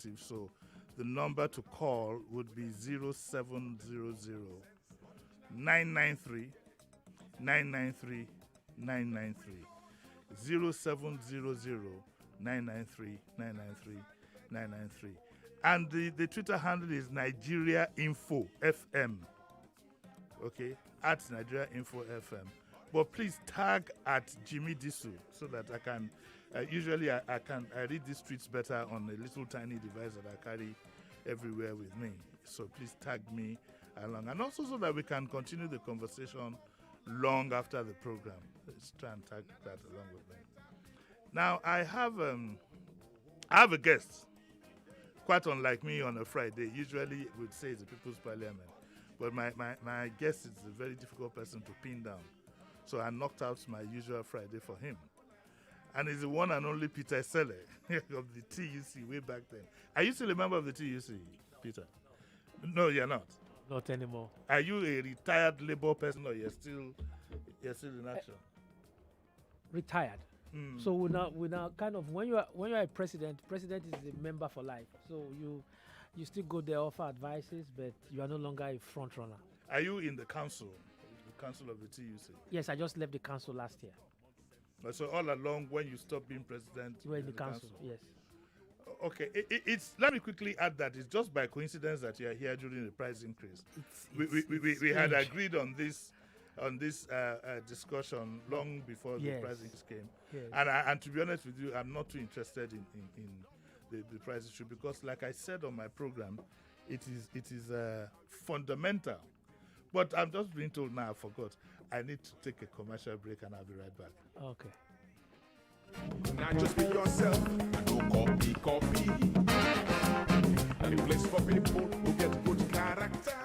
active. So the number to call would be 0700 993 993 993. 0700 993 993 993. And the Twitter handle is Nigeria Info FM. Okay, at Nigeria Info FM. But please tag at Jimi Disu so that I can. Usually I read these tweets better on a little tiny device that I carry everywhere with me. So please tag me along, and also so that we can continue the conversation long after the program. Let's try and tag that along with me. Now I have a guest. Quite unlike me on a Friday, usually would say it's the People's Parliament. But my guest is a very difficult person to pin down. So I knocked out my usual Friday for him. And he's the one and only Peter Selle of the TUC way back then. Are you still a member of the TUC, Peter? No, you're not. Not anymore. Are you a retired Labour person or you're still in action? Retired. So we now kind of when you are a president is a member for life. So you still go there, offer advices, but you are no longer a front runner. Are you in the council of the TUC? Yes, I just left the council last year. So all along, when you stopped being president, you were in the council. Yes. Okay, it's. Let me quickly add that it's just by coincidence that you are here during the price increase. We had agreed on this discussion long before the price increase came. Yes. And to be honest with you, I'm not too interested in the price issue because, like I said on my program, it is fundamental. But I'm just being told now, I forgot. I need to take a commercial break and I'll be right back. Okay. Not just be yourself, and no copy. A place for people who get good character.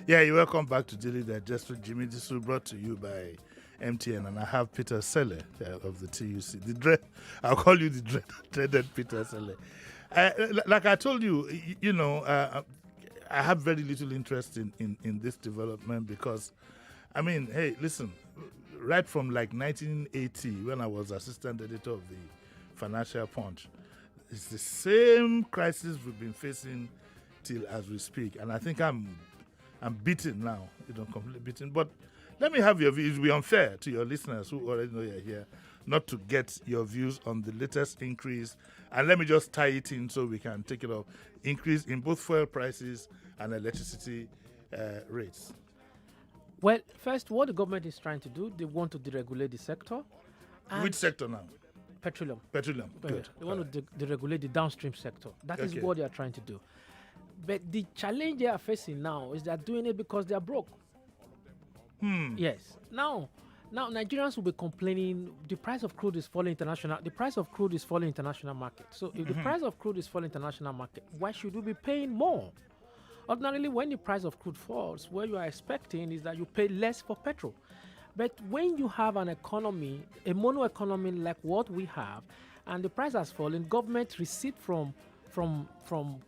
Yeah, you're welcome back to Daily Digest with Jimi Disu, brought to you by MTN, and I have Peter Selle of the TUC. I'll call you the dreaded Peter Selle. Like I told you, I have very little interest in this development because, I mean, hey, listen, right from like 1980 when I was assistant editor of the Financial Punch, it's the same crisis we've been facing till as we speak, and I think I'm beaten now, completely beaten. But let me have your views. It will be unfair to your listeners who already know you're here not to get your views on the latest increase. And let me just tie it in so we can take it off. Increase in both fuel prices and electricity rates. Well, first, what the government is trying to do, they want to deregulate the sector. Which sector now? Petroleum. Petroleum, good. They want to deregulate the downstream sector. That is what they are trying to do. But the challenge they are facing now is they're doing it because they are broke. Yes. Now Nigerians will be complaining the price of crude is falling international. The price of crude is falling international market. So if the price of crude is falling international market, why should we be paying more? Ordinarily, when the price of crude falls, what you are expecting is that you pay less for petrol. But when you have an economy, a mono economy like what we have, and the price has fallen, government receipt from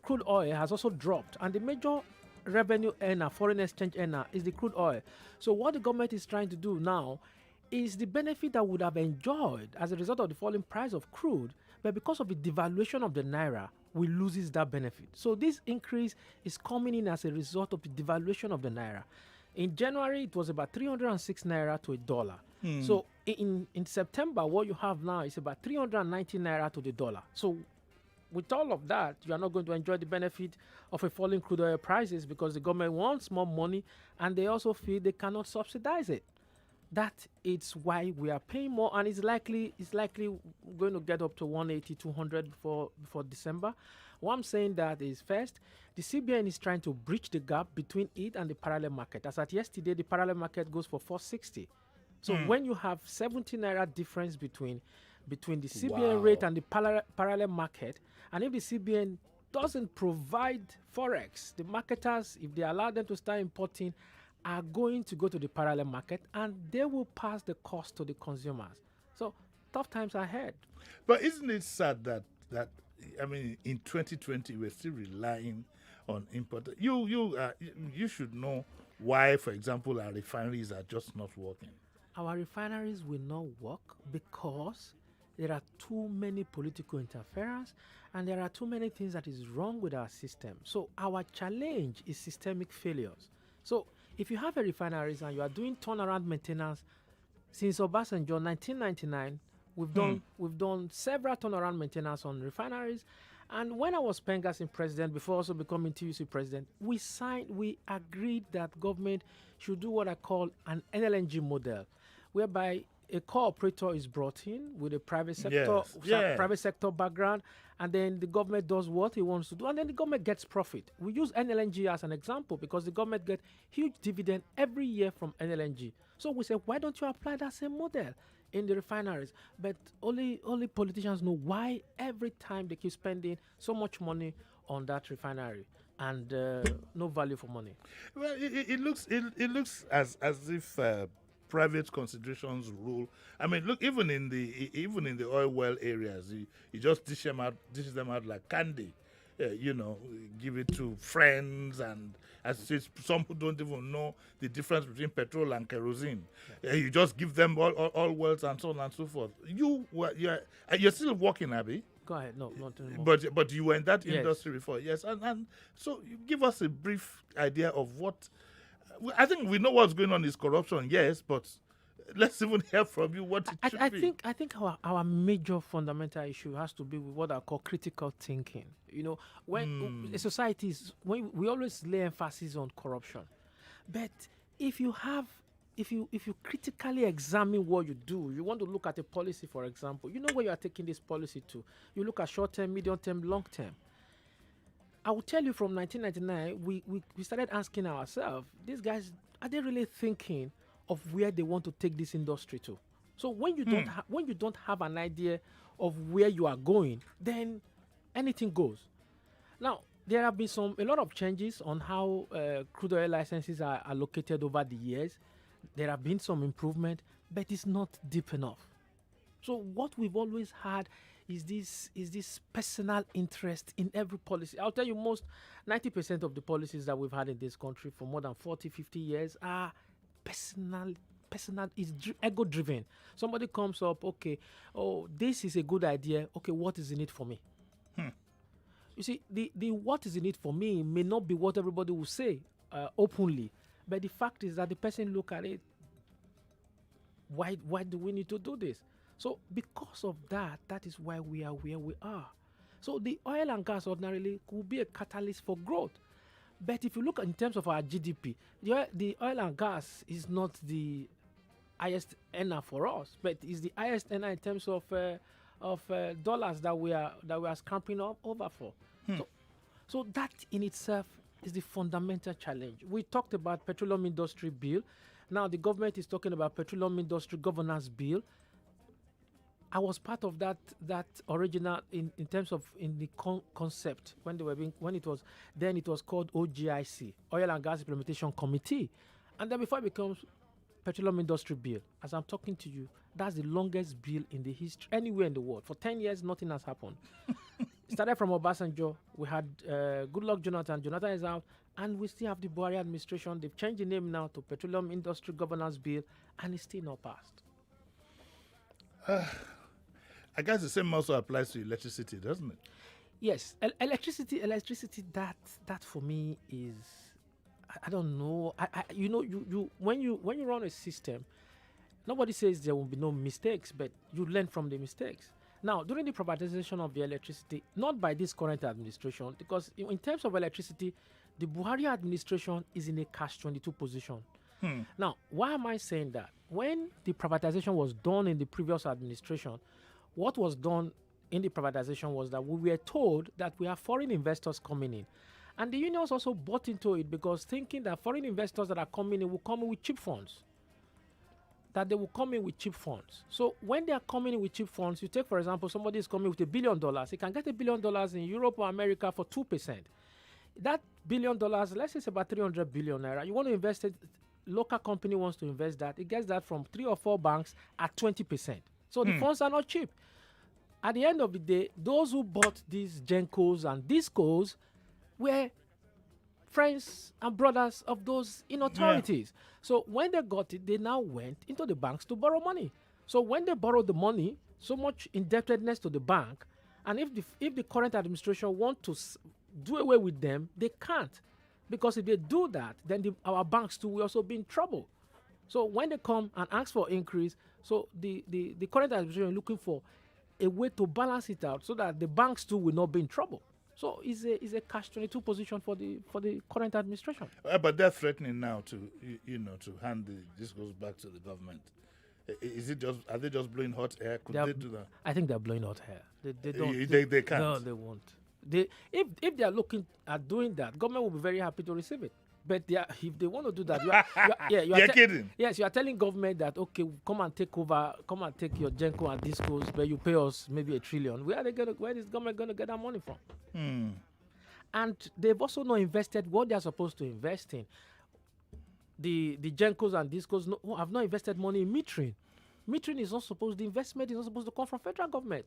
crude oil has also dropped, and the major revenue earner, foreign exchange earner, is the crude oil. So what the government is trying to do now is the benefit that would have enjoyed as a result of the falling price of crude, but because of the devaluation of the naira, we loses that benefit. So this increase is coming in as a result of the devaluation of the naira. In January, it was about 306 naira to a dollar. So in September, what you have now is about 390 naira to the dollar. So with all of that, you are not going to enjoy the benefit of a falling crude oil prices because the government wants more money and they also feel they cannot subsidize it. That is why we are paying more, and it's likely going to get up to 180, 200 before December. What I'm saying that is, first, the CBN is trying to bridge the gap between it and the parallel market. As at yesterday, the parallel market goes for 460. So when you have 70 naira difference between the CBN rate and the parallel market, and if the CBN doesn't provide forex, the marketers, if they allow them to start importing, are going to go to the parallel market and they will pass the cost to the consumers. So tough times ahead. But isn't it sad that I mean, in 2020 we're still relying on import? You should know why, for example, our refineries are just not working. Our refineries will not work because there are too many political interference and there are too many things that is wrong with our system. So our challenge is systemic failures. So if you have a refineries and you are doing turnaround maintenance since Obasanjo 1999, we've done several turnaround maintenance on refineries. And when I was Pengassin president, before also becoming TUC president, we agreed that government should do what I call an NLNG model, whereby a co-operator is brought in with a private sector, private sector background, and then the government does what he wants to do, and then the government gets profit. We use NLNG as an example because the government gets huge dividend every year from NLNG. So we say, why don't you apply that same model in the refineries? But only politicians know why every time they keep spending so much money on that refinery and no value for money. Well, it looks as if private considerations rule. I mean, look, even in the oil well areas, you just dish them out like candy. Give it to friends, and as some who don't even know the difference between petrol and kerosene. You just give them all wells and so on and so forth. You're still working, Abby. Go ahead. No, not anymore. But you were in that industry before, yes. And so you give us a brief idea of what. I think we know what's going on is corruption, yes, but let's even hear from you what it should be. I think our major fundamental issue has to be with what I call critical thinking. When a society is, when we always lay emphasis on corruption, but if you critically examine what you do, you want to look at a policy, for example, you know where you are taking this policy to. You look at short term, medium term, long term. I will tell you from 1999, we started asking ourselves, these guys, are they really thinking of where they want to take this industry to? So when you don't have an idea of where you are going, then anything goes. Now, there have been a lot of changes on how crude oil licenses are allocated over the years. There have been some improvement, but it's not deep enough. So what we've always had is this personal interest in every policy. I'll tell you, 90% of the policies that we've had in this country for more than 40, 50 years are personal, is ego driven. Somebody comes up, okay, oh, this is a good idea. Okay, what is in it for me? You see, the what is in it for me may not be what everybody will say openly, but the fact is that the person look at it, why do we need to do this? So because of that is why we are where we are. So the oil and gas ordinarily could be a catalyst for growth. But if you look in terms of our GDP, the oil and gas is not the highest earner for us, but is the highest earner in terms of dollars that we are scamping over for. So that in itself is the fundamental challenge. We talked about petroleum industry bill. Now the government is talking about petroleum industry governance bill. I was part of that original in terms of in the concept when it was called OGIC, Oil and Gas Implementation Committee, and then before it becomes petroleum industry bill, as I'm talking to you, that's the longest bill in the history anywhere in the world. For 10 years, nothing has happened. It started from Obasanjo. We had Goodluck Jonathan. Jonathan is out, and we still have the Buhari administration. They've changed the name now to Petroleum Industry Governance Bill, and it's still not passed. I guess the same also applies to electricity, doesn't it? Yes, electricity. That for me is, I don't know. You when you run a system, nobody says there will be no mistakes, but you learn from the mistakes. Now, during the privatization of the electricity, not by this current administration, because in terms of electricity, the Buhari administration is in a catch-22 position. Now, why am I saying that? When the privatization was done in the previous administration, what was done in the privatization was that we were told that we have foreign investors coming in. And the unions also bought into it because thinking that foreign investors that are coming in will come in with cheap funds. That they will come in with cheap funds. So when they are coming in with cheap funds, you take, for example, somebody is coming with $1 billion. He can get $1 billion in Europe or America for 2%. That $1 billion, let's say it's about 300 billion naira. You want to invest it, local company wants to invest that. It gets that from 3 or 4 banks at 20%. So the funds are not cheap. At the end of the day, those who bought these Gencos and Discos were friends and brothers of those in authorities. Yeah. So when they got it, they now went into the banks to borrow money. So when they borrowed the money, so much indebtedness to the bank, and if the current administration want to do away with them, they can't. Because if they do that, then our banks too will also be in trouble. So when they come and ask for increase, so the current administration is looking for a way to balance it out so that the banks too will not be in trouble. So it's a catch-22 position for the current administration. But they're threatening now to to hand this goes back to the government. Are they just blowing hot air? Could they do that? I think they're blowing hot air. They don't. They can't. No, they won't. If they are looking at doing that, government will be very happy to receive it. But if they want to do that, you're kidding. Yes, you are telling government that, okay, come and take over, come and take your Genco and Discos, but you pay us maybe $1 trillion. Where is government going to get that money from? And they've also not invested what they are supposed to invest in. The Gencos and Discos have not invested money in metering. Metering is not supposed, the investment is not supposed to come from federal government.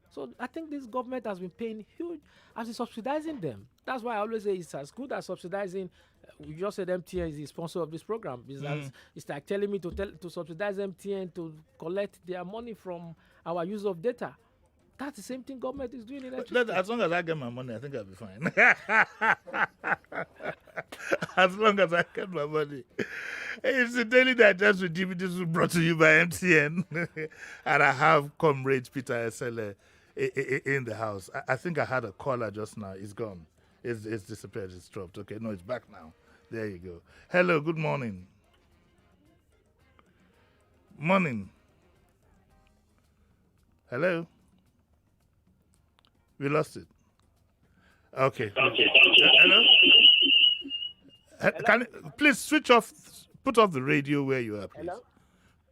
So I think this government has been paying huge, has been subsidizing them. That's why I always say it's as good as subsidizing. We just said MTN is the sponsor of this program. It's like telling me to subsidize MTN to collect their money from our use of data. That's the same thing government is doing in electricity. As long as I get my money, I think I'll be fine. As long as I get my money. It's the Daily Digest with Jimi Disu brought to you by MTN. And I have Comrade Peter Esele in the house. I think I had a caller just now. It's gone. It's disappeared. It's dropped. Okay, no, it's back now. There you go. Hello, good morning. Morning. Hello? We lost it. Okay. Hello? Can please switch off, put off the radio where you are, please. Hello?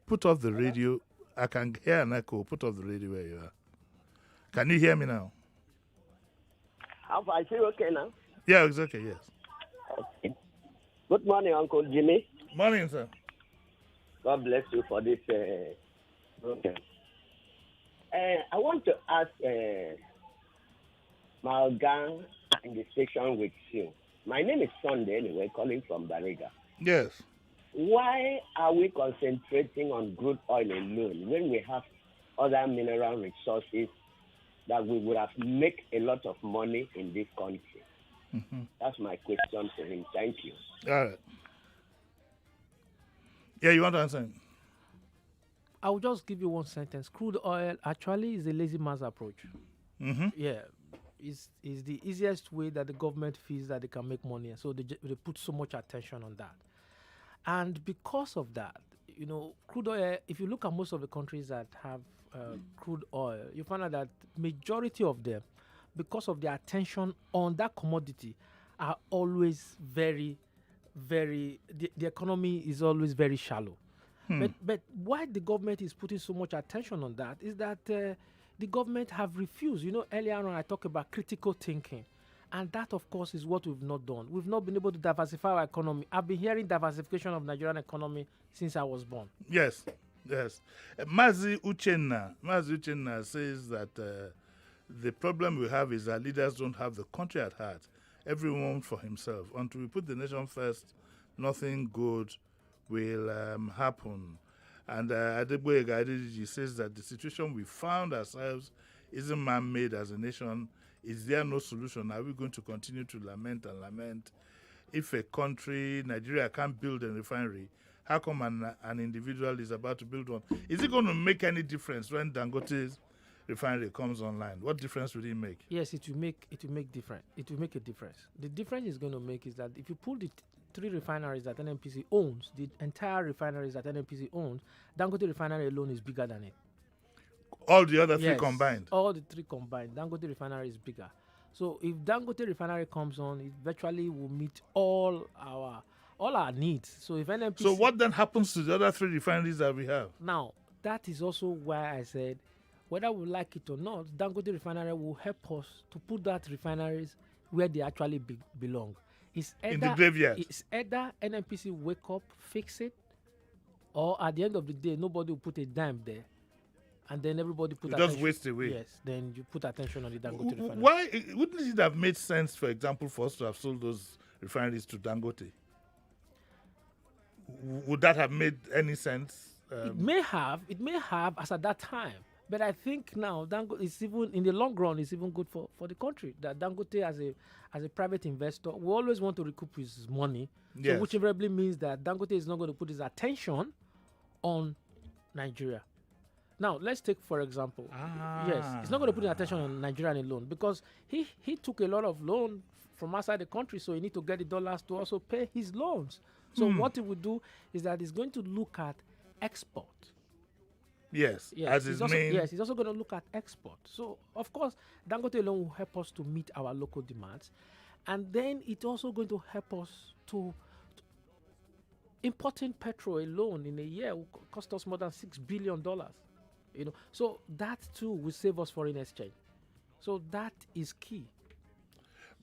Put off the radio. I can hear an echo. Put off the radio where you are. Can you hear me now? I feel okay now. Yeah, it's okay, yes. Okay. Good morning, Uncle Jimmy. Morning, sir. God bless you for this program. I want to ask my gang in the station with you. My name is Sunday, anyway, calling from Bariga. Yes. Why are we concentrating on crude oil alone when we have other mineral resources that we would have made a lot of money in this country? Mm-hmm. That's my question to him. Thank you. All right. Yeah, you want to answer? I will just give you one sentence. Crude oil actually is a lazy man's approach. Mm-hmm. Yeah. Is the easiest way that the government feels that they can make money. So they put so much attention on that. And because of that, crude oil, if you look at most of the countries that have crude oil, you find out that majority of them, because of their attention on that commodity, are always very, very, the economy is always very shallow. But why the government is putting so much attention on that is that the government have refused. Earlier on I talked about critical thinking. And that, of course, is what we've not done. We've not been able to diversify our economy. I've been hearing diversification of Nigerian economy since I was born. Yes, yes. Mazi Uchenna says that the problem we have is that leaders don't have the country at heart. Everyone for himself. Until we put the nation first, nothing good will happen. And Adegboyega Adedeji says that the situation we found ourselves isn't man-made as a nation. Is there no solution? Are we going to continue to lament and lament? If a country, Nigeria, can't build a refinery, how come an individual is about to build one? Is it going to make any difference when Dangote's refinery comes online? What difference will it make? Yes, it will make difference. It will make a difference. The difference it's going to make is that if you pull the 3 refineries that NNPC owns, the entire refineries that NNPC owns, Dangote refinery alone is bigger than it. All the other 3 combined? All the 3 combined. Dangote refinery is bigger. So if Dangote refinery comes on, it virtually will meet all our needs. So if NNPC... So what then happens to the other 3 refineries that we have? Now, that is also why I said, whether we like it or not, Dangote refinery will help us to put that refineries where they actually belong. It's either, in the graveyard. It's either NNPC wake up, fix it, or at the end of the day, nobody will put a dime there. And then everybody put attention. Just waste away. Yes, then you put attention on the Dangote refinery. Why wouldn't it have made sense, for example, for us to have sold those refineries to Dangote? Would that have made any sense? It may have as at that time. But I think now Dangote is even in the long run is even good for the country. That Dangote as a private investor, we always want to recoup his money. Yes. So which invariably means that Dangote is not going to put his attention on Nigeria. Now let's take for example. Yes, he's not going to put his attention on Nigeria alone because he took a lot of loan from outside the country, so he need to get the dollars to also pay his loans. So what he would do is that he's going to look at export. Yes, as his main... Yes, he's also going to look at export. So, of course, Dangote alone will help us to meet our local demands. And then it's also going to help us to importing petrol alone in a year will cost us more than $6 billion. So that too will save us foreign exchange. So that is key.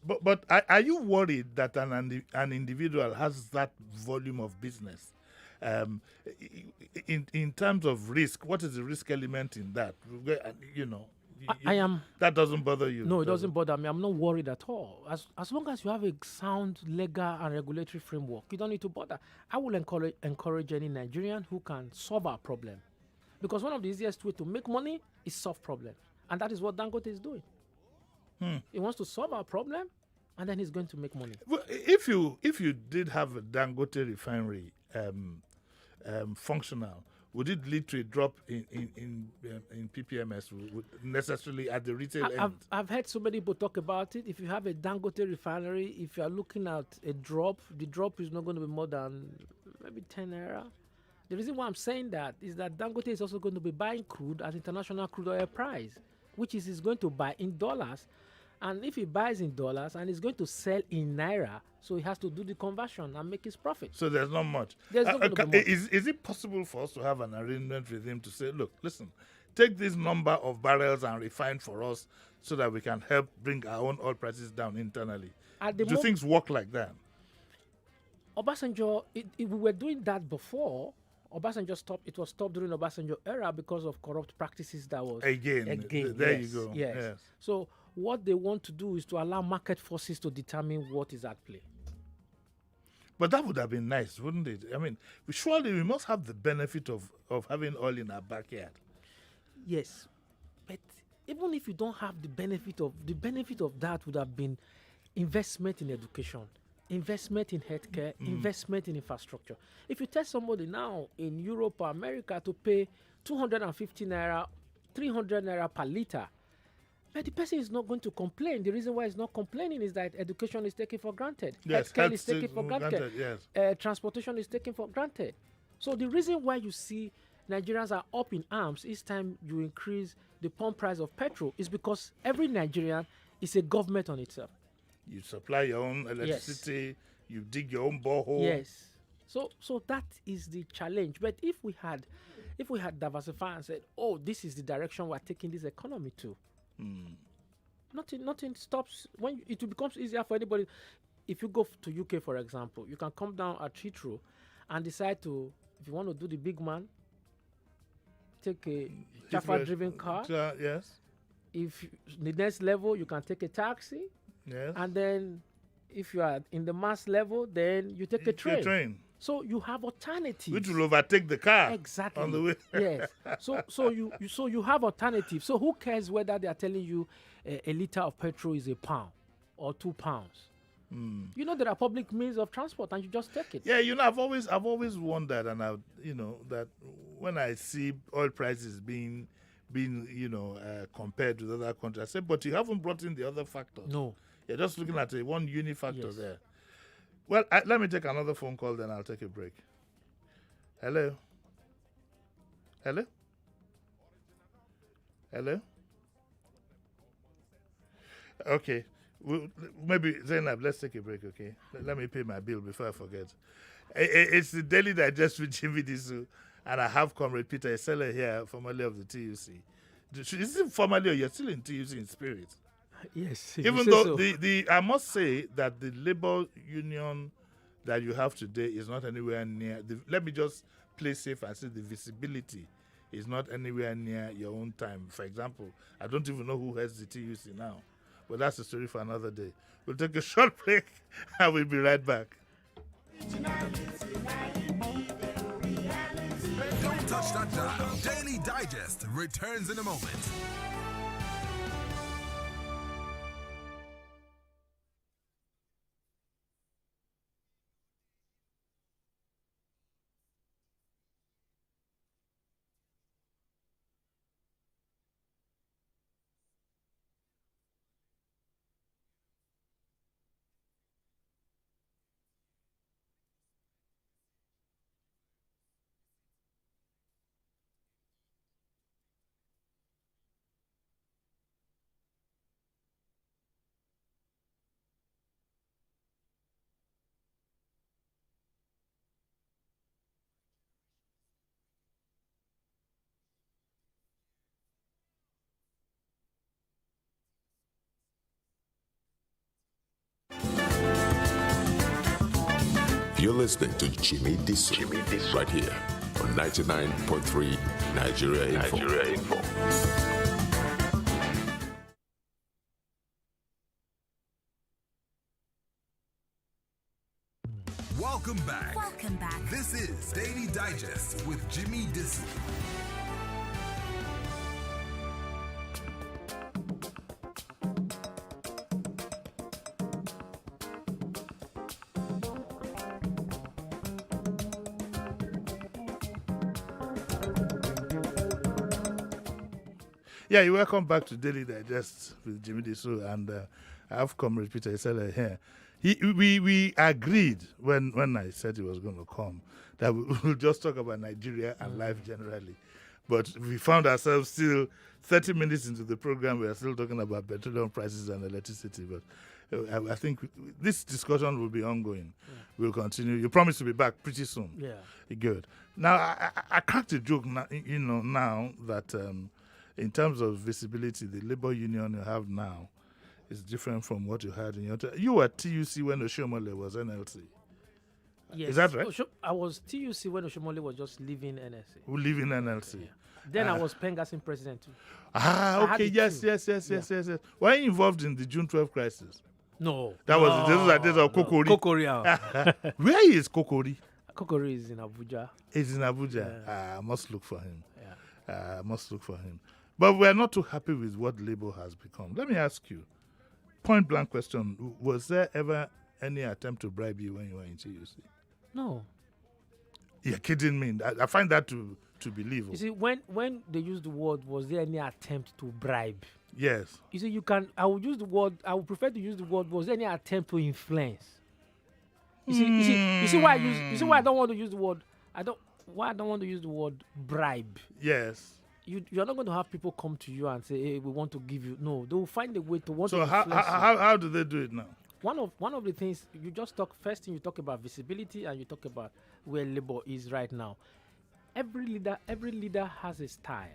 But are you worried that an individual has that volume of business? In terms of risk, what is the risk element in that? I am. That doesn't bother you? No, it doesn't bother me. I'm not worried at all. As long as you have a sound legal and regulatory framework, you don't need to bother. I will encourage any Nigerian who can solve our problem, because one of the easiest way to make money is solve problems, and that is what Dangote is doing. He wants to solve our problem, and then he's going to make money. Well, if you did have a Dangote refinery functional, would it lead to a drop in PPMS necessarily at the retail end? I've heard so many people talk about it. If you have a Dangote refinery, if you are looking at a drop, the drop is not going to be more than maybe 10 naira. The reason why I'm saying that is that Dangote is also going to be buying crude at international crude oil price, which is he's going to buy in dollars. And if he buys in dollars and he's going to sell in naira, so he has to do the conversion and make his profit. So there's not much. There's not going to be much. Is it possible for us to have an arrangement with him to say, look, listen, take this number of barrels and refine for us so that we can help bring our own oil prices down internally? Do things work like that? Obasanjo, we were doing that before. Obasanjo stopped. It was stopped during Obasanjo era because of corrupt practices that was... Again, there you go. Yes. So what they want to do is to allow market forces to determine what is at play. But that would have been nice, wouldn't it? I mean, surely we must have the benefit of having oil in our backyard. Yes. But even if you don't have the benefit of that would have been investment in education, investment in healthcare, investment in infrastructure. If you tell somebody now in Europe or America to pay 250 naira, 300 naira per liter, but the person is not going to complain. The reason why he's not complaining is that education is taken for granted. Yes, healthcare is taken for granted. Yes. Transportation is taken for granted. So the reason why you see Nigerians are up in arms each time you increase the pump price of petrol is because every Nigerian is a government on itself. You supply your own electricity, you dig your own borehole. Yes. So that is the challenge. But if we had diversified and said, oh, this is the direction we're taking this economy to, Nothing stops when it becomes easier for anybody. If you go to UK, for example, you can come down at Heathrow and decide to, if you want to do the big man, take a Jaffa-driven car. Yes. If the next level, you can take a taxi. Yes. And then, if you are in the mass level, then you take a train. So you have alternatives. Which will overtake the car. Exactly. On the way. Yes. So you have alternatives. So who cares whether they are telling you a liter of petrol is £1 or £2? You know there are public means of transport, and you just take it. Yeah, I've always wondered, and that when I see oil prices being compared with other countries, I say, but you haven't brought in the other factors. No. You're just looking at one uni factor Yes. there. Well, let me take another phone call, then I'll take a break. Hello? Hello? Hello? Okay. Maybe, Zainab, let's take a break, okay? Let me pay my bill before I forget. It's the Daily Digest with Jimi Disu, and I have Comrade Peter Esele here, formerly of the TUC. Is it formerly, or you're still in TUC in spirit? Yes. Even though I must say that the labor union that you have today is not anywhere near. Let me just play safe and say the visibility is not anywhere near your own time. For example, I don't even know who has the TUC now, but that's a story for another day. We'll take a short break and we'll be right back. Don't touch that dial. Daily Digest returns in a moment. You're listening to Jimi Disu, right here on 99.3 Nigeria Info. Welcome back. This is Daily Digest with Jimi Disu. Yeah, you're welcome back to Daily Digest with Jimi Disu, and I have Comrade Peter Esele here. We agreed when I said he was going to come that we'll just talk about Nigeria and life generally. But we found ourselves still 30 minutes into the program, we are still talking about petroleum prices and electricity. But I think this discussion will be ongoing. Yeah. We'll continue. You promise to be back pretty soon. Yeah. Good. Now, I cracked a joke now, now that in terms of visibility, the labor union you have now is different from what you had in your time. You were TUC when Oshomole was NLC. Yes. Is that right? I was TUC when Oshomole was just leaving NLC. Who live in NLC? Yeah. Then I was Pengasin president too. Okay. Yes. Were you involved in the June 12 crisis? No. That was those are days of Kokori. Kokori. Where is Kokori? Kokori is in Abuja. It's in Abuja. Yeah. I must look for him. Yeah. I must look for him. But we're not too happy with what Labour has become. Let me ask you, point blank question: was there ever any attempt to bribe you when you were in TUC? No. You're kidding me. I find that to believe. You see, when they used the word, was there any attempt to bribe? Yes. You see, I would use the word. I would prefer to use the word. Was there any attempt to influence? You see why I don't want to use the word. I don't want to use the word bribe. Yes. You're not going to have people come to you and say, "Hey, we want to give you." No, they will find a way to want to. So how do they do it now? One of the things you just talk first thing, you talk about visibility and you talk about where labor is right now. Every leader has a style.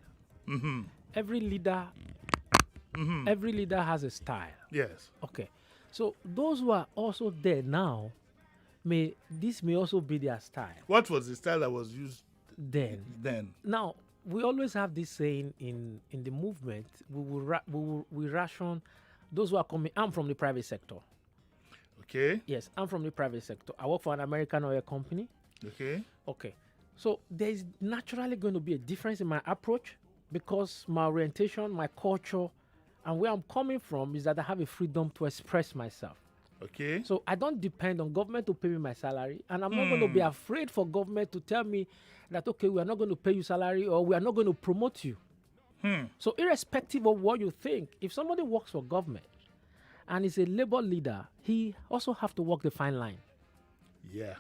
Mm-hmm. Every leader Every leader has a style. Yes. Okay. So those who are also there now, this may also be their style. What was the style that was used Then? Now, we always have this saying in the movement, we ration those who are coming. I'm from the private sector. Okay. Yes, I'm from the private sector. I work for an American oil company. Okay. Okay. So there is naturally going to be a difference in my approach because my orientation, my culture, and where I'm coming from is that I have a freedom to express myself. Okay. So I don't depend on government to pay me my salary, and I'm not going to be afraid for government to tell me that, okay, we are not going to pay you salary or we are not going to promote you. So irrespective of what you think, if somebody works for government and is a labor leader, he also have to walk the fine line. Yeah.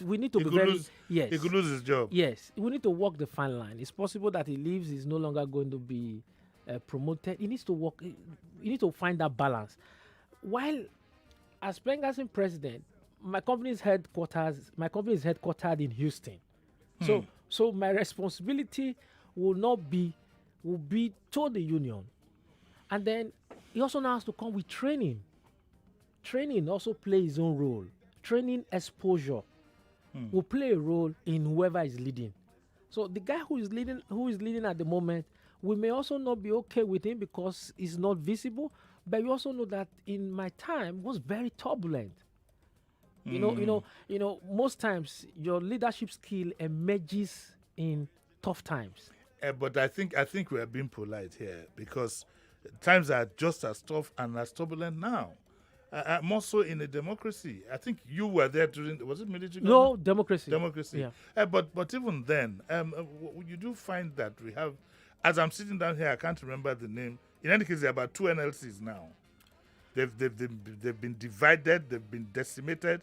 We need to be very... Yes. He could lose his job. Yes. We need to walk the fine line. It's possible that he leaves, he's no longer going to be promoted. He needs to walk... You need to find that balance. While, as Pengassin president, my company is headquartered in Houston. So my responsibility will be to the union. And then he also now has to come with training. Training also plays its own role. Training exposure will play a role in whoever is leading. So the guy who is leading at the moment, we may also not be okay with him because he's not visible, but you also know that in my time was very turbulent. You know, most times your leadership skill emerges in tough times. But I think we are being polite here because times are just as tough and as turbulent now. More so in a democracy. I think you were there during. Was it military? No, democracy. Democracy. Yeah. But even then, you do find that we have. As I'm sitting down here, I can't remember the name. In any case, there are about 2 NLCs now. They've been divided. They've been decimated.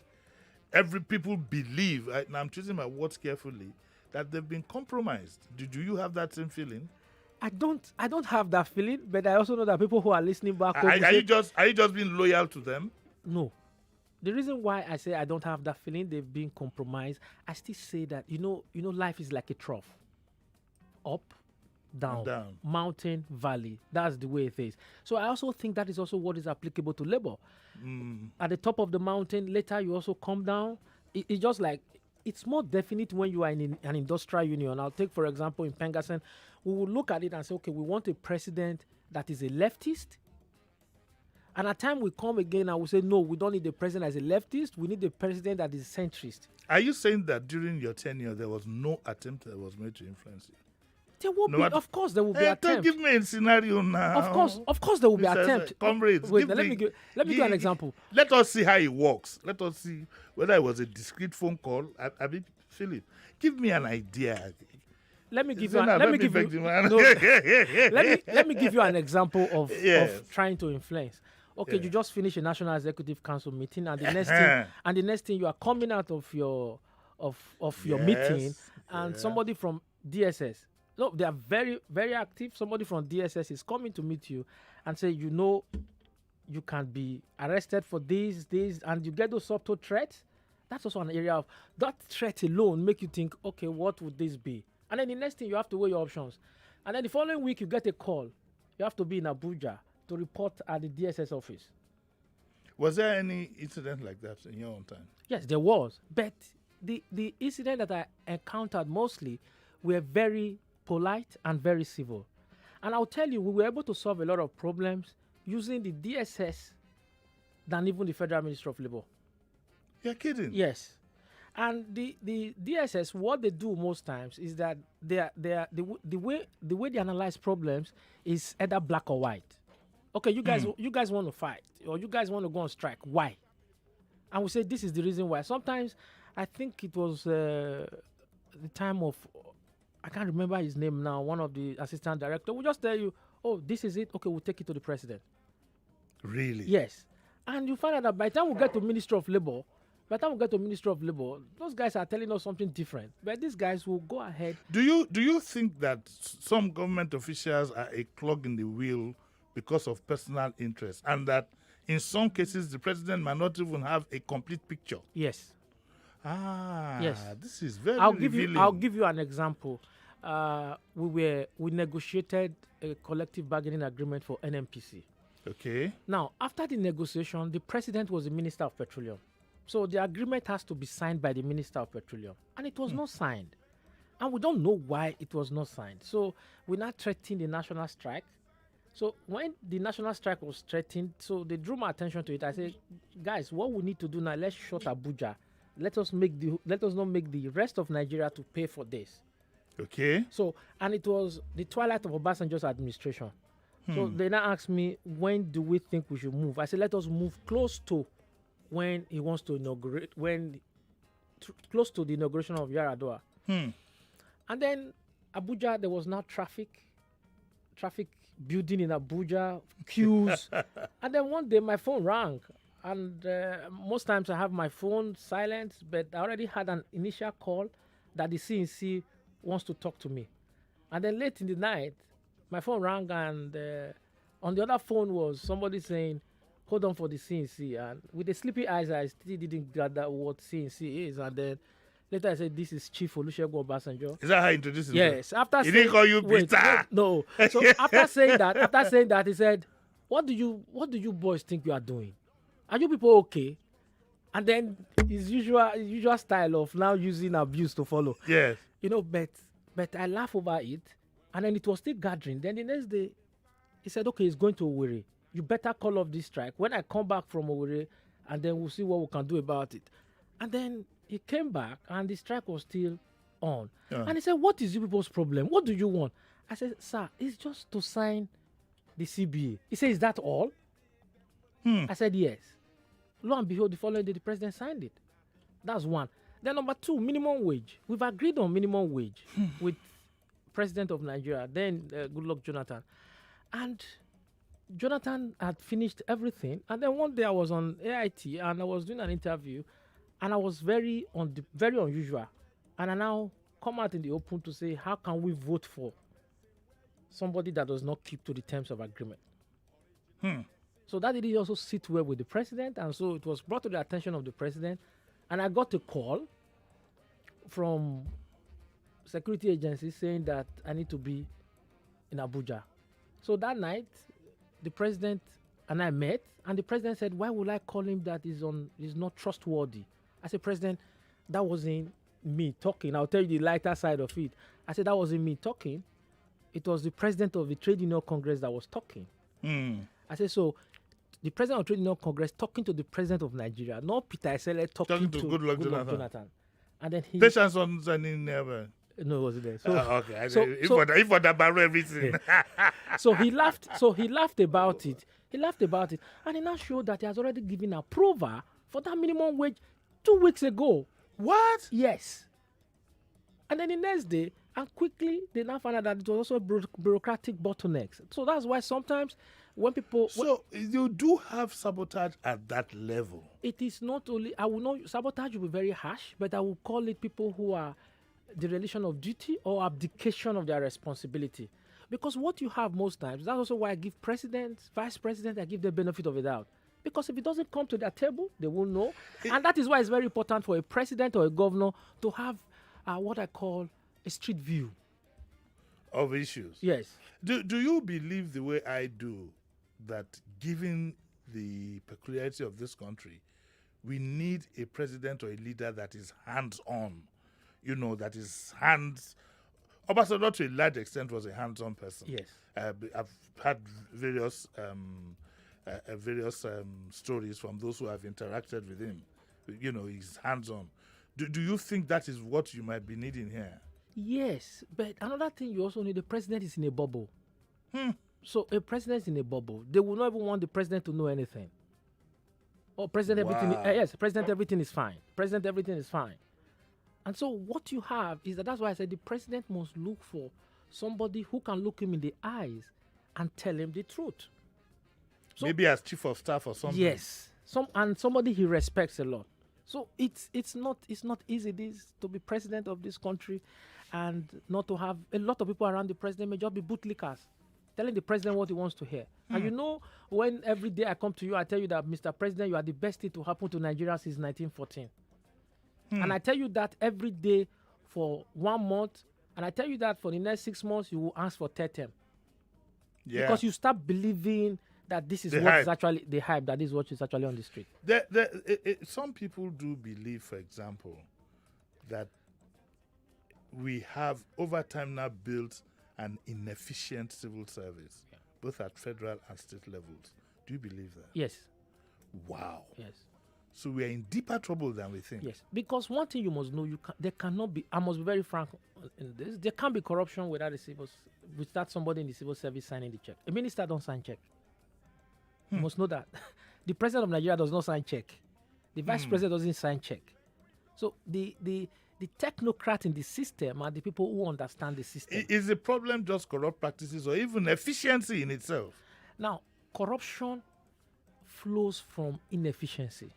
Every people believe. Now I'm choosing my words carefully. That they've been compromised. Do you have that same feeling? I don't have that feeling, but I also know that people who are listening back home are you just being loyal to them? No. The reason why I say I don't have that feeling, they've been compromised, I still say that you know life is like a trough. Up, down, mountain, valley. That's the way it is. So I also think that is also what is applicable to labor. At the top of the mountain, later you also come down. It's just like it's more definite when you are in an industrial union. I'll take, for example, in Pengassin, we will look at it and say, okay, we want a president that is a leftist. And at time we come again and we say, no, we don't need the president as a leftist. We need a president that is centrist. Are you saying that during your tenure, there was no attempt that was made to influence you? There will be, of course, there will be attempts. Give me a scenario now. Of course, there will be attempts. Comrades, wait, let me give you an example. Let us see how it works. Let us see whether it was a discreet phone call. Philip, give me an idea. Let me give you an example of trying to influence. Okay, you just finished a National Executive Council meeting, and the next thing you are coming out of your meeting, and somebody from DSS. No, they are very, very active. Somebody from DSS is coming to meet you and say, you can be arrested for this, and you get those subtle threats. That's also an area of that threat alone make you think, okay, what would this be? And then the next thing, you have to weigh your options. And then the following week, you get a call. You have to be in Abuja to report at the DSS office. Was there any incident like that in your own time? Yes, there was. But the incident that I encountered mostly were very polite and very civil. And I'll tell you, we were able to solve a lot of problems using the DSS than even the Federal Ministry of Labor. You're kidding? Yes. And the DSS, what they do most times is that the way they analyze problems is either black or white. Okay, you guys want to fight or you guys want to go on strike. Why? And we say this is the reason why. Sometimes I think it was the time of, I can't remember his name now, one of the assistant director will just tell you, oh, this is it. Okay, we'll take it to the president. Really? Yes. And you find out that by the time we get to Ministry of Labor, those guys are telling us something different. But these guys will go ahead. Do you think that some government officials are a clog in the wheel because of personal interest, and that in some cases the president might not even have a complete picture? Yes. Ah, yes. This is very I'll revealing. give you an example. we negotiated a collective bargaining agreement for NMPC. Okay. Now, after the negotiation, the president was the Minister of Petroleum. So the agreement has to be signed by the Minister of Petroleum. And it was not signed. And we don't know why it was not signed. So we now threatened the national strike. So when the national strike was threatened, so they drew my attention to it. I said, guys, what we need to do now, let's shut Abuja. Let us not make the rest of Nigeria to pay for this. Okay. So, and it was the twilight of Obasanjo's administration. So they now asked me, when do we think we should move? I said, let us move close to when he wants to inaugurate, close to the inauguration of Yaradua. And then Abuja, there was now traffic building in Abuja, queues. And then one day my phone rang. And most times I have my phone silent, but I already had an initial call that the CNC wants to talk to me. And then late in the night, my phone rang, and on the other phone was somebody saying, hold on for the CNC. And with the sleepy eyes, I still didn't gather what CNC is. And then later I said, this is Chief Olusegun Obasanjo. Is that how he introduced him? Yes. After he didn't call you Peter. No. So after saying that, he said, what do you boys think you are doing? Are you people okay? And then his usual style of now using abuse to follow. Yes. But I laugh over it. And then it was still gathering. Then the next day, he said, okay, he's going to Owerri. You better call off this strike. When I come back from Owerri, and then we'll see what we can do about it. And then he came back, and the strike was still on. And he said, what is you people's problem? What do you want? I said, sir, it's just to sign the CBA. He said, is that all? I said, yes. Lo and behold, the following day, the president signed it. That's one. Then number two, minimum wage. We've agreed on minimum wage with President of Nigeria, then Goodluck Jonathan. And Jonathan had finished everything. And then one day I was on AIT and I was doing an interview, and I was very unusual. And I now come out in the open to say, how can we vote for somebody that does not keep to the terms of agreement? So that did also sit well with the president. And so it was brought to the attention of the president. And I got a call from security agencies saying that I need to be in Abuja. So that night, the president and I met, and the president said, why would I call him that he's not trustworthy? I said, President, that wasn't me talking. I'll tell you the lighter side of it. I said, that wasn't me talking. It was the president of the Trade Union Congress that was talking. I said, so the president of the Trade Union Congress talking to the president of Nigeria, not Peter Esele talking to Goodluck Jonathan. And then he... Patience on Zanin never. No, it wasn't there. So, okay. If for that barrel everything. So he laughed. About it. And he now showed that he has already given approval for that minimum wage 2 weeks ago. What? Yes. And then the next day, and quickly, they now found out that it was also bureaucratic bottlenecks. So that's why sometimes when people... So you do have sabotage at that level. It is not only... I will not... Sabotage will be very harsh, but I will call it people who are dereliction of duty or abdication of their responsibility. Because what you have most times, that's also why I give presidents, vice presidents, I give the benefit of the doubt. Because if it doesn't come to their table, they won't know. And that is why it's very important for a president or a governor to have what I call a street view of issues. Yes. Do you believe the way I do that given the peculiarity of this country, we need a president or a leader that is hands-on? That is Obasanjo to a large extent was a hands-on person. Yes. I've had various stories from those who have interacted with him. He's hands-on. Do you think that is what you might be needing here? Yes, but another thing you also need, the president is in a bubble. So a president is in a bubble. They will not even want the president to know anything. President, everything is fine. President, everything is fine. And so what you have is that's why I said the president must look for somebody who can look him in the eyes and tell him the truth. So, maybe as chief of staff or something. Yes, somebody he respects a lot. So it's not easy to be president of this country and not to have a lot of people around the president may just be bootlickers, telling the president what he wants to hear. And when every day I come to you, I tell you that, Mr. President, you are the best thing to happen to Nigeria since 1914. And I tell you that every day for 1 month, And I tell you that for the next 6 months, you will ask for third term. Yeah. Because you start believing that this is The what is hype. actually the hype, that is what is actually on the street. Some people do believe, for example, that we have over time now built an inefficient civil service, both at federal and state levels. Do you believe that? Yes. Wow. Yes. So we are in deeper trouble than we think. Yes. Because one thing you must know, there cannot be. I must be very frank in this. There can't be corruption without somebody in the civil service signing the check. A minister don't sign check. You must know that. The president of Nigeria does not sign check. The vice president doesn't sign check. So the technocrat in the system are the people who understand the system. Is the problem just corrupt practices or even efficiency in itself? Now, corruption flows from inefficiency.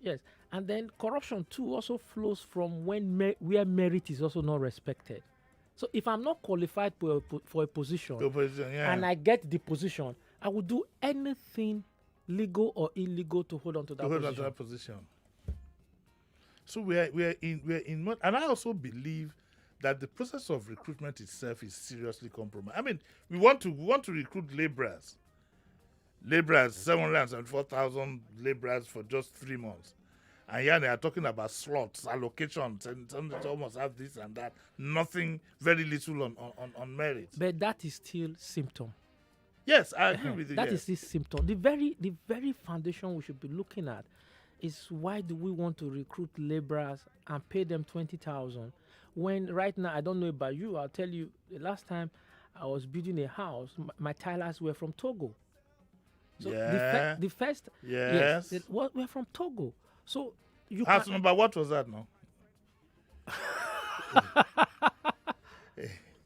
Yes, and then corruption too also flows from where merit is also not respected. So if I'm not qualified for a position, and I get the position, I will do anything legal or illegal to hold on to that position. So we're in, and I also believe that the process of recruitment itself is seriously compromised. I mean, we want to recruit laborers, 704,000 laborers for just 3 months. And yeah, they are talking about slots, allocations, and some almost have this and that. Nothing, very little on merit. But that is still symptom. Yes, I agree with you. That is the symptom. The very foundation we should be looking at is, why do we want to recruit laborers and pay them 20,000 when right now, I don't know about you, I'll tell you, the last time I was building a house, my tilers were from Togo. So the first, yes, we're from Togo. So you house number, what was that now?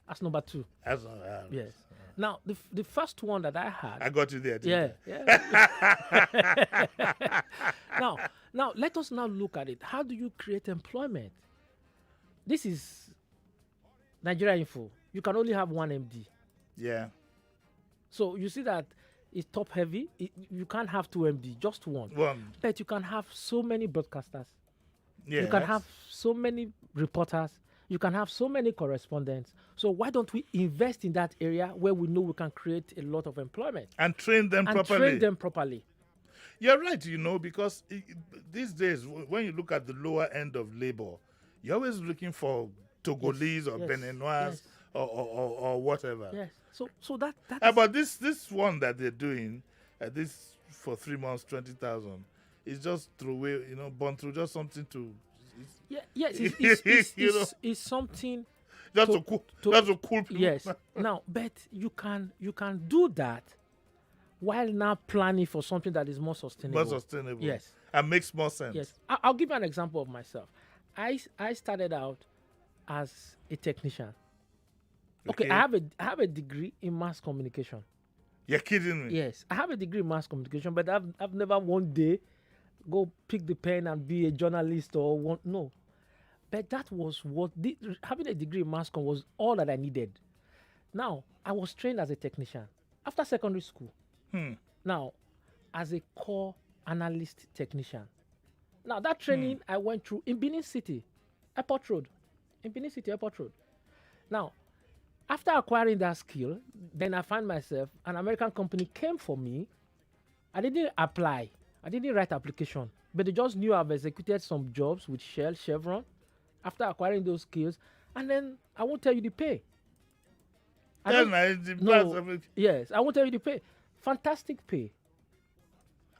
That's number 2. Yes. Now the first one that I had, I got you there. Yeah. Now let us now look at it. How do you create employment? This is Nigeria Info. You can only have one MD. Yeah. So you see that it's top heavy. You can't have 2 MD, just one. But you can have so many broadcasters. Yes. You can have so many reporters. You can have so many correspondents. So why don't we invest in that area where we know we can create a lot of employment? And train them properly. You're right, because these days, when you look at the lower end of labor, you're always looking for Togolese or Beninois or whatever. Yes. So that. But this one that they're doing, this for 3 months, 20,000, is just through born through just something to. It's something. Just to cool people. Yes. Now, but you can do that while now planning for something that is more sustainable. Yes. And makes more sense. Yes. I'll give you an example of myself. I started out as a technician. Okay, I have a degree in mass communication. You're kidding me? Yes, I have a degree in mass communication, but I've never one day go pick the pen and be a journalist or no. But that was having a degree in mass com was all that I needed. Now, I was trained as a technician after secondary school. Now, as a core analyst technician. Now, that training I went through in Benin City, Airport Road. Now, after acquiring that skill, then I found myself, an American company came for me. I didn't apply. I didn't write application. But they just knew I've executed some jobs with Shell, Chevron, after acquiring those skills. And then I won't tell you the pay. Yes, I won't tell you the pay. Fantastic pay.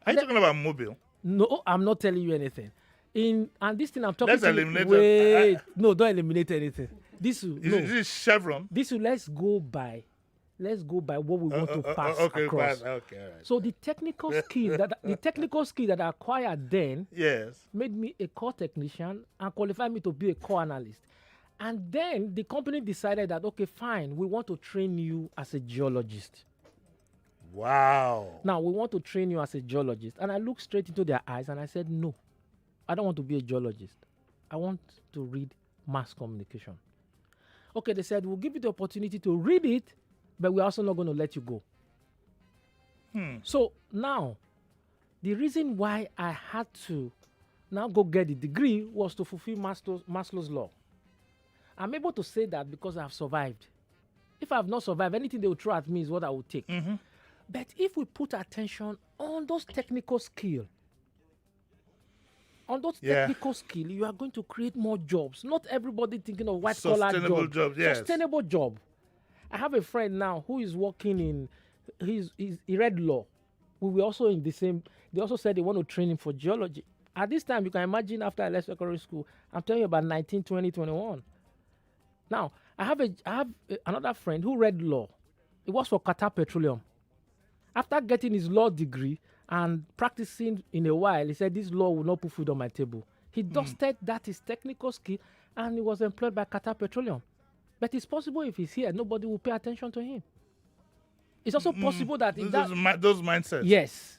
Are you talking about mobile? No, I'm not telling you anything. And this thing I'm talking to eliminate wait, no, don't eliminate anything. This is Chevron. Let's go by what we want to pass across. Okay, all right. So the technical skill that I acquired then made me a core technician and qualified me to be a core analyst. And then the company decided that, okay, fine, we want to train you as a geologist. Wow. Now, we want to train you as a geologist. And I looked straight into their eyes and I said, no, I don't want to be a geologist. I want to read mass communication. Okay, they said, we'll give you the opportunity to read it, but we're also not going to let you go. So now, the reason why I had to now go get the degree was to fulfill Maslow's law. I'm able to say that because I've survived. If I've not survived, anything they will throw at me is what I will take. But if we put attention on those technical skills, you are going to create more jobs. Not everybody thinking of white collar Sustainable jobs, yes. Sustainable job. I have a friend now who is working in, he read law. We were also in the same, they also said they want to train him for geology. At this time, you can imagine after I left secondary school, I'm telling you about 19, 20, 21. Now, I have another friend who read law. He works for Qatar Petroleum. After getting his law degree and practicing in a while, he said, this law will not put food on my table. He dusted that his technical skill and he was employed by Qatar Petroleum. But it's possible if he's here, nobody will pay attention to him. It's also possible that those mindsets. Yes.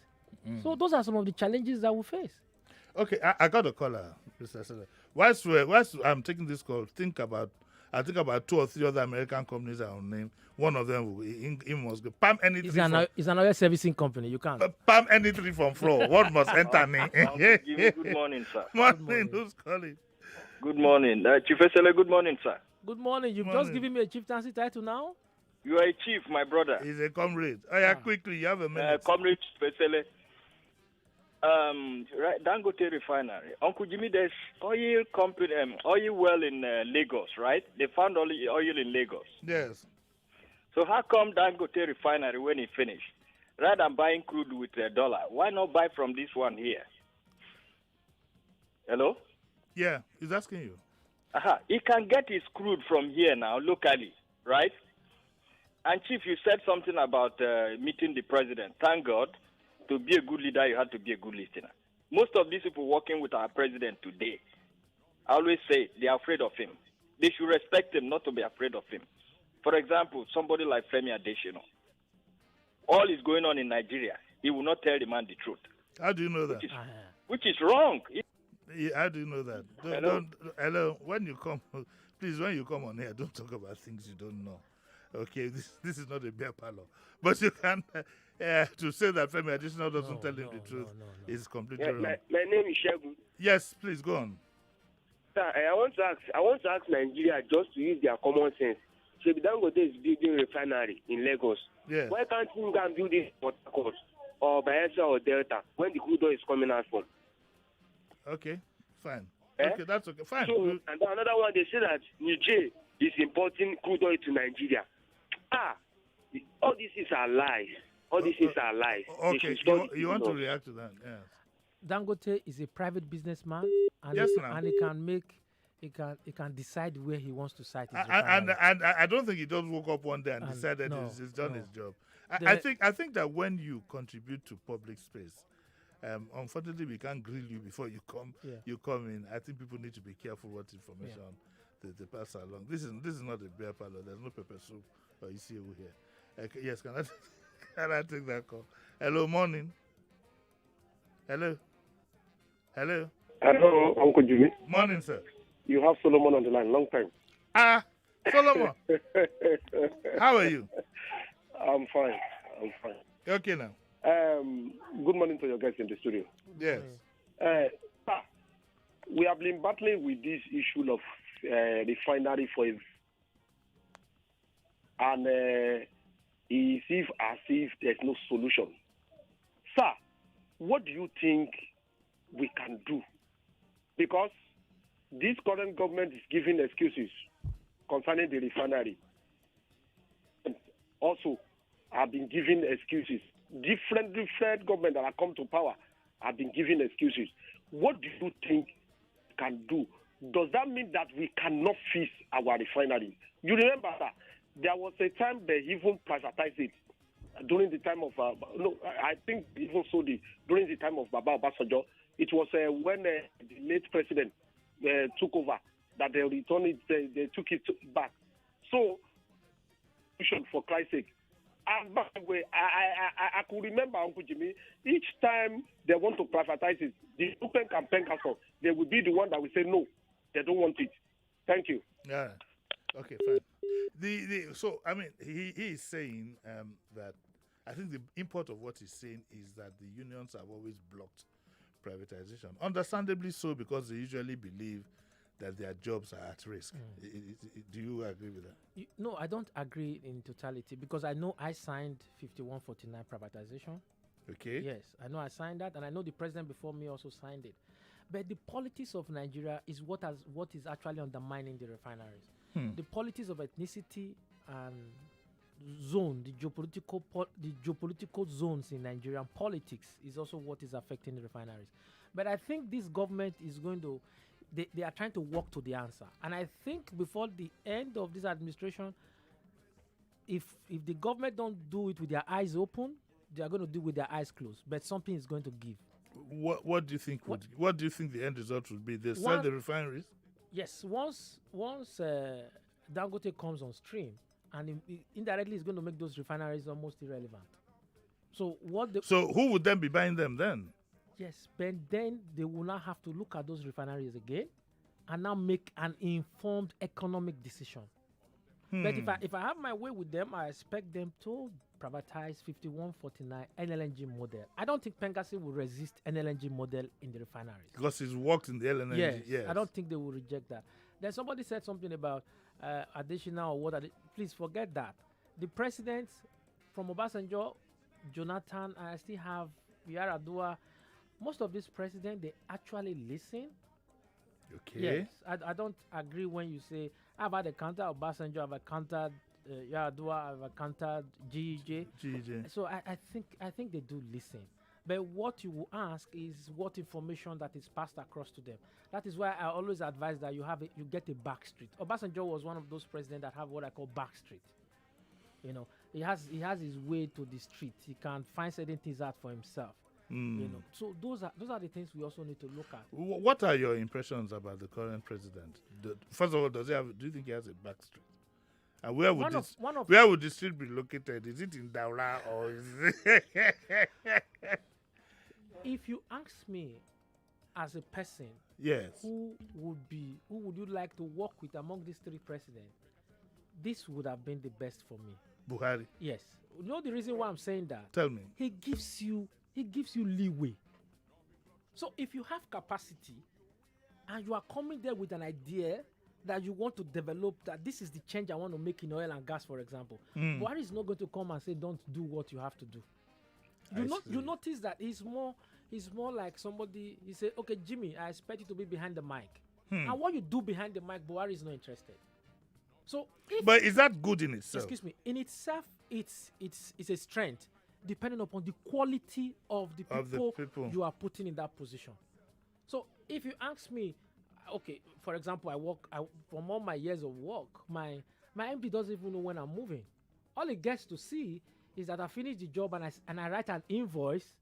So those are some of the challenges that we face. Okay, I got a caller, Mr. Seller. Whilst I'm taking this call, I think about 2 or 3 other American companies are on name. One of them he must go. Palm anything. It's an oil servicing company. You can't. Palm anything from floor. What must enter me? Good morning, sir. Morning. Who's calling? Good morning. Chief Esele, good morning, sir. Good morning. You've just given me a chieftaincy title now? You are a chief, my brother. He's a comrade. Oh, yeah, quickly. You have a minute. Comrade Chief Esele. Right, Dangote Refinery. Uncle Jimmy, there's oil company, oil well in Lagos, right? They found oil in Lagos. Yes. So how come Dangote Refinery, when it finished, rather than buying crude with $1, why not buy from this one here? Hello? Yeah, he's asking you. He can get his crude from here now, locally, right? And Chief, you said something about meeting the president. Thank God. To be a good leader, you have to be a good listener. Most of these people working with our president today, I always say they are afraid of him. They should respect him, not to be afraid of him. For example, somebody like Femi Adesina. All is going on in Nigeria. He will not tell the man the truth. How do you know that? Which is wrong. How do you know that? Hello. When you come on here, don't talk about things you don't know. Okay, this is not a beer parlor. But you can... to say that Femi Adesina doesn't tell him the truth is completely wrong. My name is Shegun. Yes, please go on. Sir, I want to ask Nigeria just to use their common sense. So Dangote is building a refinery in Lagos. Yes. Why can't you go and build it in Port Harcourt or Bayelsa or Delta when the crude oil is coming out from? Okay, fine. Okay, that's okay. Fine. So, and another one, they say that Niger is importing crude oil to Nigeria. All this is a lie. All this is a lie. Okay, you want to react to that? Yes. Dangote is a private businessman, and he can decide where he wants to site his refinery. And I don't think he just woke up one day and decided he's done his job. I think that when you contribute to public space, unfortunately we can't grill you before you come. Yeah. You come in. I think people need to be careful what information they pass along. This is not a beer parlor. There's no pepper soup or issue here. Okay, yes, can I take that call? Hello, morning. Hello. Hello, Uncle Jimmy. Morning, sir. You have Solomon on the line. Long time. Solomon. How are you? I'm fine. Okay now. Good morning to your guests in the studio. Yes. We have been battling with this issue of refinery for and it's as if there's no solution. Sir, what do you think we can do? Because this current government is giving excuses concerning the refinery. And also, have been giving excuses. Different governments that have come to power have been giving excuses. What do you think we can do? Does that mean that we cannot fix our refinery? You remember that there was a time they even privatized it during the time of I think even so during the time of Baba Obasanjo. It was when the late president took over that they returned it. They took it back. So, for Christ's sake. And by the way, I could remember, Uncle Jimmy, each time they want to privatize it, the open campaign council, they will be the one that will say no, they don't want it. Thank you. Yeah. Okay, fine. So I mean, he is saying that I think the import of what he's saying is that the unions have always blocked privatization. Understandably so, because they usually believe that their jobs are at risk. Do you agree with that? No, I don't agree in totality because I know I signed 5149 privatization. Okay. Yes, I know I signed that, and I know the president before me also signed it. But the politics of Nigeria is what is actually undermining the refineries. The politics of ethnicity and zone, the geopolitical zones in Nigerian politics is also what is affecting the refineries. But I think this government is going to, they are trying to walk to the answer. And I think before the end of this administration, if the government don't do it with their eyes open, they are going to do it with their eyes closed. But something is going to give. What do you think? What do you think the end result would be? They sell the refineries. Yes, once Dangote comes on stream, and indirectly is going to make those refineries almost irrelevant. So who would then be buying them then? Yes, but then they will not have to look at those refineries again, and now make an informed economic decision. But if I have my way with them, I expect them to privatize 5149 NLNG model. I don't think Pengasi will resist NLNG model in the refineries. Because it's worked in the LNG. Yes. I don't think they will reject that. Then somebody said something about additional or what. Please forget that. The presidents from Obasanjo, Jonathan, I still have Yar'Adua. Most of these presidents, they actually listen. Okay. Yes, I don't agree when you say I've had a counter Obasanjo, I've countered Yar'Adua, I've countered GEJ. So I think they do listen. But what you will ask is what information that is passed across to them. That is why I always advise that you get a back street. Obasanjo was one of those presidents that have what I call back street. You know, he has his way to the street. He can find certain things out for himself. You know, so those are the things we also need to look at. What are your impressions about the current president? First of all, do you think he has a back street? And where would the street be located? Is it in Daura or is it? If you ask me, as a person, yes, who would you like to work with among these three presidents? This would have been the best for me. Buhari. Yes. You know the reason why I'm saying that? Tell me. He gives you leeway. So if you have capacity and you are coming there with an idea that you want to develop, that this is the change I want to make in oil and gas, for example, Buhari is not going to come and say, don't do what you have to do. You notice that he's more like somebody, he said, okay, Jimmy, I expect you to be behind the mic. And what you do behind the mic, Buhari is not interested. So but is that good in itself? Excuse me. In itself, it's a strength, depending upon the quality of the people you are putting in that position. So if you ask me, okay, for example, from all my years of work, my MD doesn't even know when I'm moving. All he gets to see is that I finish the job and I write an invoice,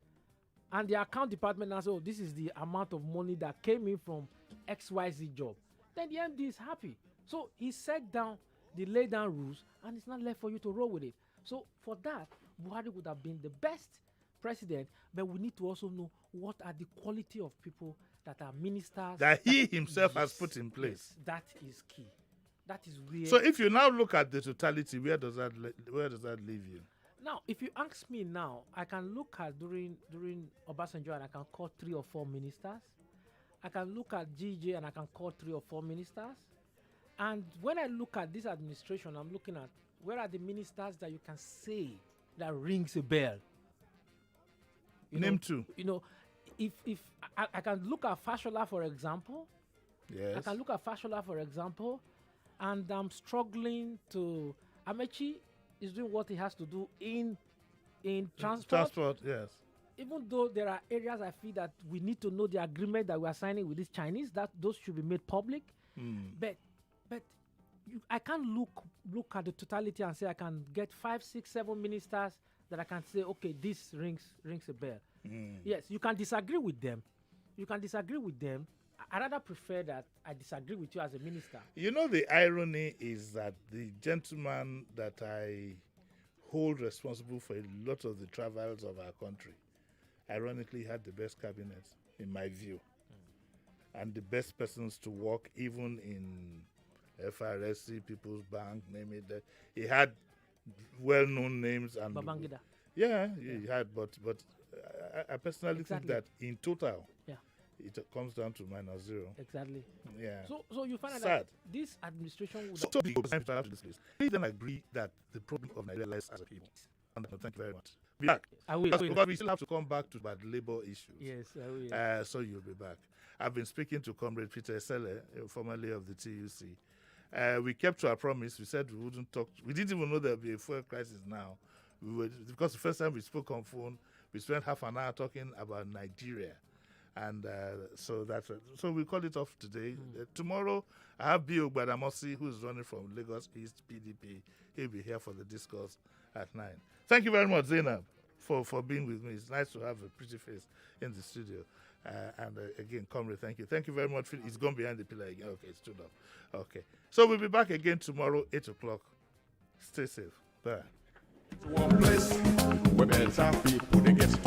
and the account department now says, oh, this is the amount of money that came in from XYZ job. Then the MD is happy. So he set down the laid down rules, and it's not left for you to roll with it. So for that, Buhari would have been the best president, but we need to also know what are the quality of people that are ministers. That he himself has put in place. Yes, that is key. That is where. So if you now look at the totality, where does that leave you? Now, if you ask me now, I can look at during Obasanjo and I can call 3 or 4 ministers. I can look at GJ and I can call 3 or 4 ministers. And when I look at this administration, I'm looking at where are the ministers that you can say that rings a bell. Name 2. You know, if I can look at Fashola, for example. Yes. I can look at Fashola, for example, and I'm struggling to. Amechi is doing what he has to do in transport. Transport, yes. Even though there are areas I feel that we need to know the agreement that we are signing with these Chinese, that those should be made public. But I can't look at the totality and say I can get 5, 6, 7 ministers that I can say, okay, this rings a bell. Yes, you can disagree with them. I rather prefer that I disagree with you as a minister. You know, the irony is that the gentleman that I hold responsible for a lot of the travels of our country, ironically had the best cabinet, in my view, and the best persons to work even in FRSC, People's Bank, name it. He had well-known names. And Babangida. Yeah, he had, but I personally think that in total, it comes down to -0. Exactly. Yeah. So you find out Sad. that this administration would So big time to have this list. Please then agree that the problem of Nigeria lies as a people. And thank you very much. Be back. I will. Because we still have to come back to bad labor issues. Yes, I will. So you'll be back. I've been speaking to Comrade Peter Esele, formerly of the TUC. We kept to our promise. We said we wouldn't talk. We didn't even know there would be a fuel crisis now. Because the first time we spoke on phone, we spent half an hour talking about Nigeria. And so we call it off today. Tomorrow, I have Bio Gbadamosi, who is running from Lagos East PDP. He'll be here for the discourse at 9. Thank you very much, Zainab, for being with me. It's nice to have a pretty face in the studio. And again, Comrade, thank you. Thank you very much. It's gone behind the pillar again. Okay, it stood up. Okay. So we'll be back again tomorrow, 8 o'clock. Stay safe. Bye. One place where better people they get to